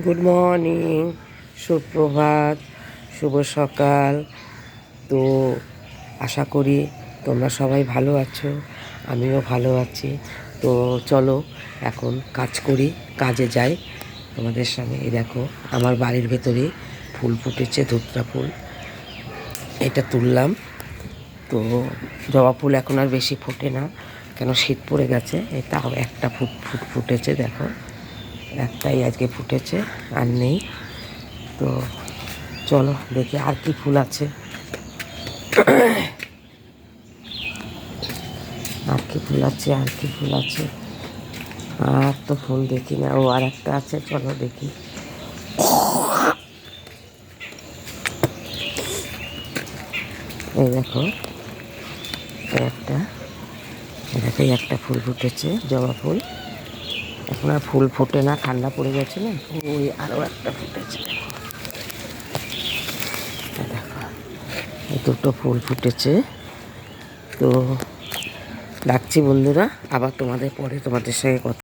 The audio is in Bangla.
গুড মর্নিং, সুপ্রভাত, শুভ সকাল। তো আশা করি তোমরা সবাই ভালো আছো, আমিও ভালো আছি। তো চলো এখন কাজ করি, কাজে যাই তোমাদের সঙ্গে। এই দেখো আমার বাড়ির ভেতরে ফুল ফুটেছে, ধুতরা ফুল, এটা তুললাম। তো জবা ফুল এখন আর বেশি ফোটে না, কেন শীত পড়ে গেছে। এটাও একটা ফুটেছে, দেখো একটাই আজকে ফুটেছে, আর নেই। তো চলো দেখি আর কি ফুল আছে, আর কি ফুল আছে, আর কি ফুল আছে। আর তো ফুল দেখি না। ও আর একটা আছে, চলো দেখি। এই দেখো একটা, দেখো একটা ফুল ফুটেছে, জবা ফুল। এখন আর ফুল ফোটে না, ঠান্ডা পড়ে গেছে না। ওই আরও একটা ফুটেছে, দেখো এই দুটো ফুল ফুটেছে। তো রাখছি বন্ধুরা, আবার তোমাদের পরে তোমাদের সঙ্গে কথা।